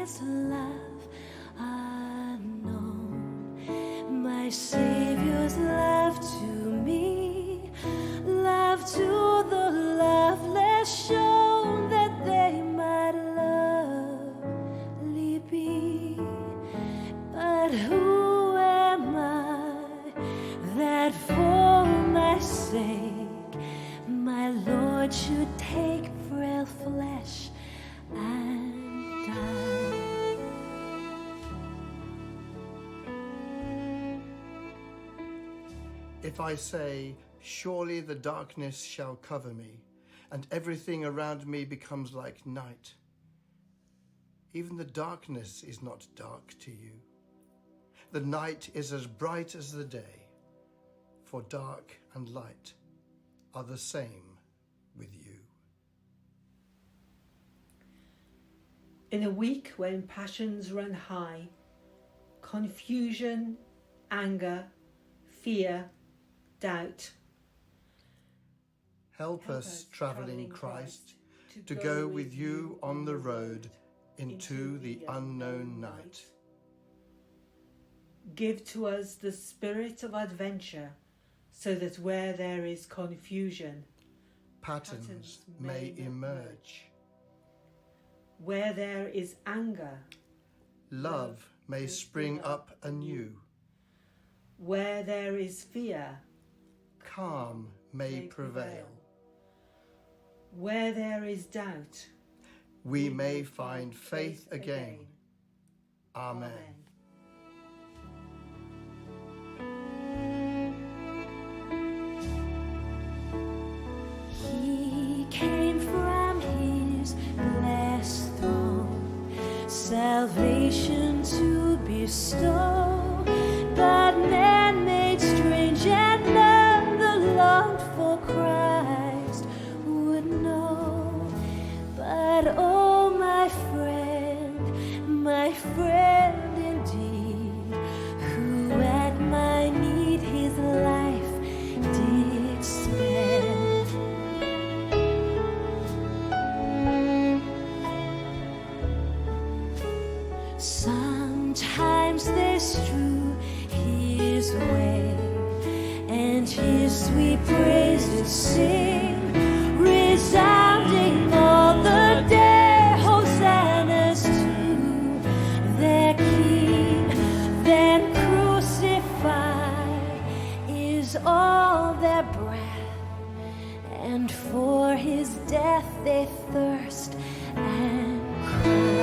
His love unknown. My Savior's love to me, love to the loveless shown, that they might lovely be. But who am I that for my sake my Lord should take frail flesh and die? If I say, surely the darkness shall cover me, and everything around me becomes like night, even the darkness is not dark to you. The night is as bright as the day, for dark and light are the same with you. In a week when passions run high, confusion, anger, fear, doubt, Help us, travelling Christ, to go with you on the road into the unknown night. Give to us the spirit of adventure, so that where there is confusion, Patterns may emerge. where there is anger, Love may spring up anew. where there is fear, Calm may prevail. where there is doubt, We may find faith again. Amen. He came from His blessed throne, salvation to bestow. But man made strange and none the longed for Christ would know. But oh, my friend indeed, who at my need His life did spend. Sometimes they strew His way, and His sweet praises sing, resounding all the day. Hosannas to their King. Then crucify is all their breath, and for His death they thirst and cry.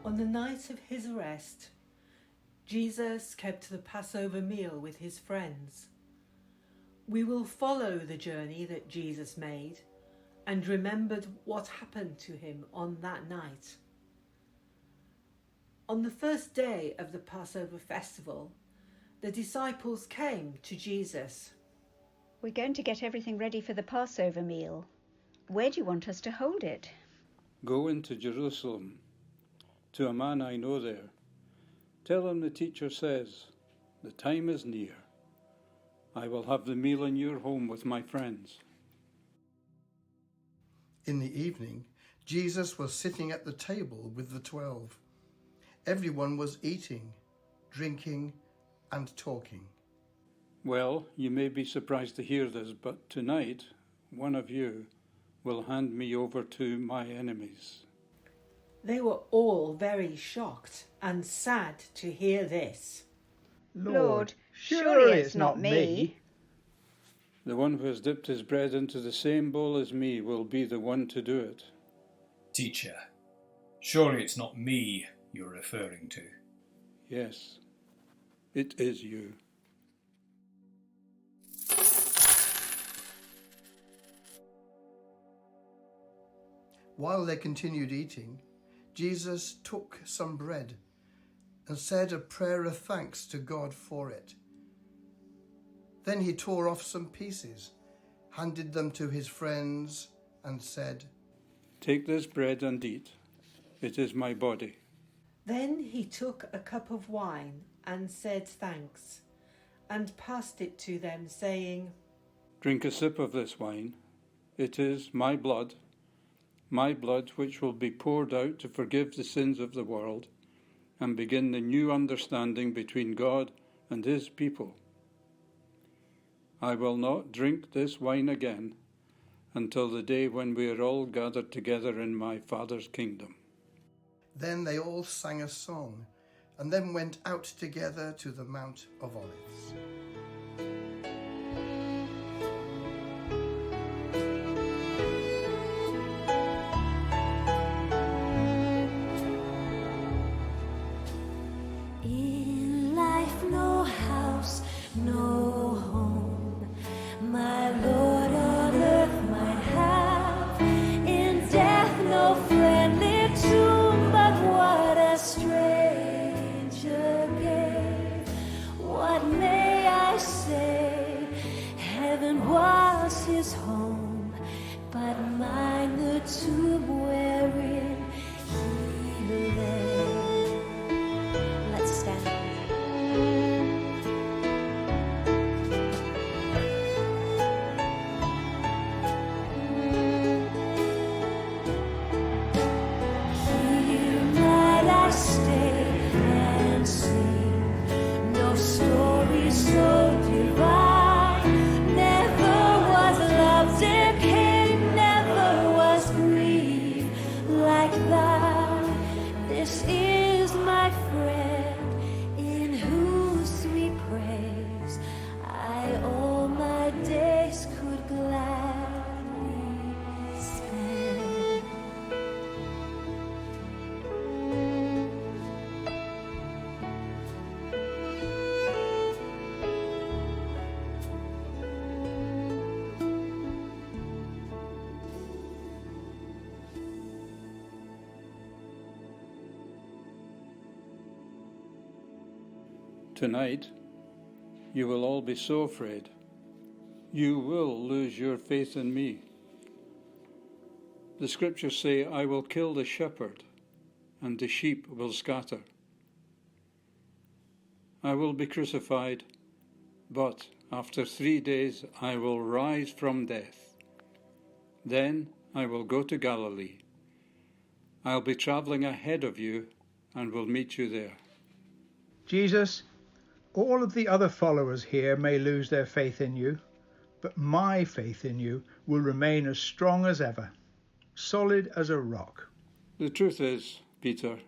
On the night of His arrest, Jesus kept the Passover meal with His friends. We will follow the journey that Jesus made and remembered what happened to Him on that night. On the first day of the Passover festival, the disciples came to Jesus. We're going to get everything ready for the Passover meal. Where do you want us to hold it? Go into Jerusalem, to a man I know there. Tell him the teacher says, the time is near. I will have the meal in your home with my friends. In the evening, Jesus was sitting at the table with the 12. Everyone was eating, drinking, and talking. Well, you may be surprised to hear this, but tonight, one of you will hand me over to my enemies. They were all very shocked and sad to hear this. Lord, surely it's not me. The one who has dipped his bread into the same bowl as me will be the one to do it. Teacher, surely it's not me you're referring to. Yes, it is you. While they continued eating, Jesus took some bread and said a prayer of thanks to God for it. Then he tore off some pieces, handed them to his friends, and said, Take this bread and eat. It is my body. Then he took a cup of wine and said thanks, and passed it to them, saying, Drink a sip of this wine. It is my blood which will be poured out to forgive the sins of the world and begin the new understanding between God and his people. I will not drink this wine again until the day when we are all gathered together in my Father's kingdom. Then they all sang a song, and then went out together to the Mount of Olives. In life, no house, no home, my Lord on earth might have. In death, no friendly tomb, but what a stranger gave. What may I say? Heaven was his home, but mine the tomb wherein he lay. Let's stand. Here might I stay and sing, no story so divine. Never was love decayed, never was grief like that. This is my friend, in whose sweet praise I all my days could gladly spend. Tonight, you will all be so afraid. You will lose your faith in me. The scriptures say, I will kill the shepherd, and the sheep will scatter. I will be crucified, but after 3 days I will rise from death. Then I will go to Galilee. I'll be travelling ahead of you and will meet you there. Jesus, all of the other followers here may lose their faith in you, but my faith in you will remain as strong as ever, solid as a rock. The truth is, Peter,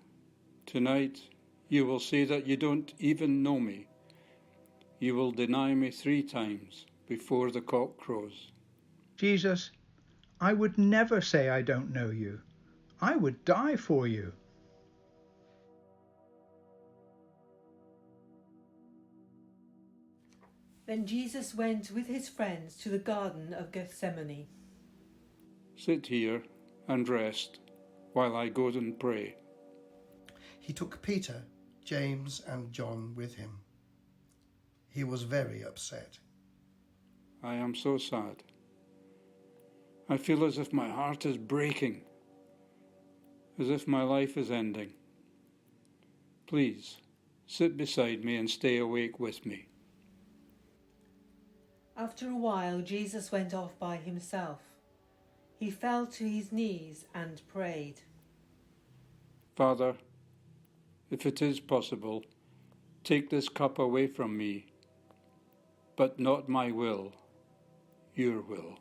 tonight you will say that you don't even know me. You will deny me 3 times before the cock crows. Jesus, I would never say I don't know you. I would die for you. Then Jesus went with his friends to the Garden of Gethsemane. Sit here and rest while I go and pray. He took Peter, James, and John with him. He was very upset. I am so sad. I feel as if my heart is breaking, as if my life is ending. Please, sit beside me and stay awake with me. After a while, Jesus went off by himself. He fell to his knees and prayed. Father, if it is possible, take this cup away from me, but not my will, your will.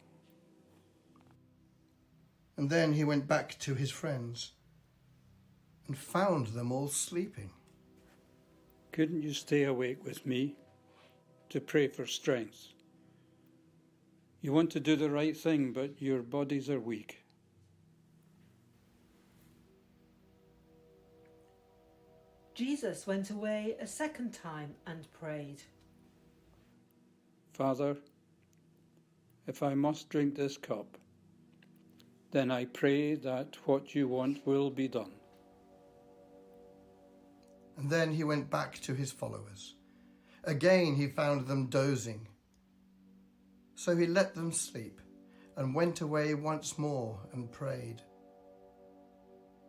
And then he went back to his friends and found them all sleeping. Couldn't you stay awake with me to pray for strength? You want to do the right thing, but your bodies are weak. Jesus went away a second time and prayed. Father, if I must drink this cup, then I pray that what you want will be done. And then he went back to his followers. Again he found them dozing. So he let them sleep and went away once more and prayed.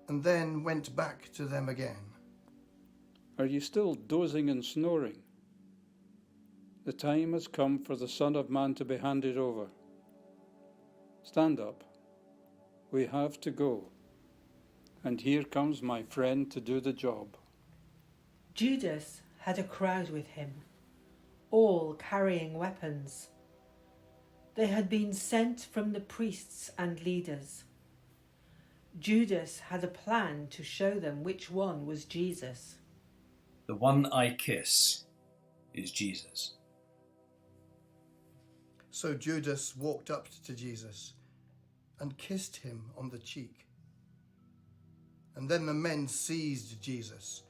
And then went back to them again. Are you still dozing and snoring? The time has come for the Son of Man to be handed over. Stand up. We have to go. And here comes my friend to do the job. Judas had a crowd with him, all carrying weapons. They had been sent from the priests and leaders. Judas had a plan to show them which one was Jesus. The one I kiss is Jesus. So Judas walked up to Jesus and kissed him on the cheek. And then the men seized Jesus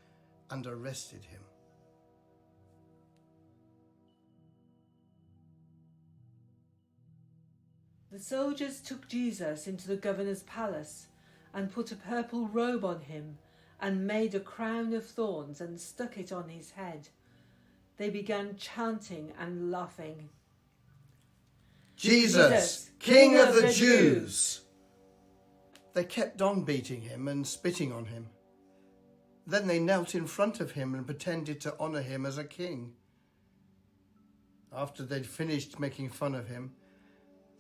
and arrested him. The soldiers took Jesus into the governor's palace and put a purple robe on him and made a crown of thorns and stuck it on his head. They began chanting and laughing. Jesus, King of the Jews! They kept on beating him and spitting on him. Then they knelt in front of him and pretended to honour him as a king. After they'd finished making fun of him,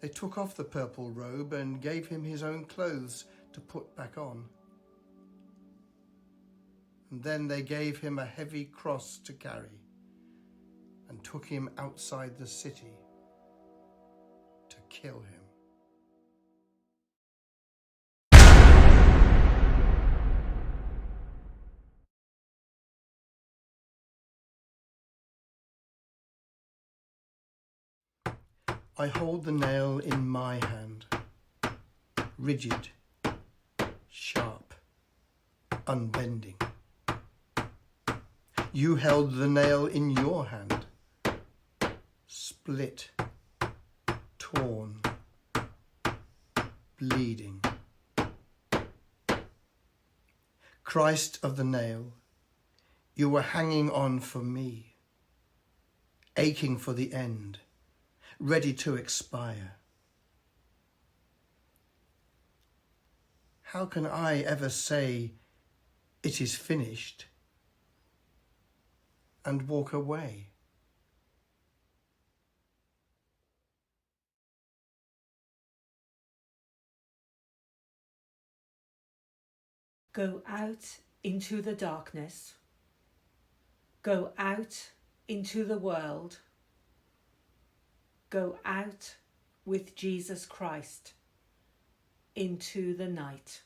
they took off the purple robe and gave him his own clothes to put back on. And then they gave him a heavy cross to carry and took him outside the city to kill him. I hold the nail in my hand, rigid, sharp, unbending. You held the nail in your hand, split, torn, bleeding. Christ of the nail, you were hanging on for me, aching for the end, ready to expire. How can I ever say it is finished and walk away? Go out into the darkness. Go out into the world. Go out with Jesus Christ into the night.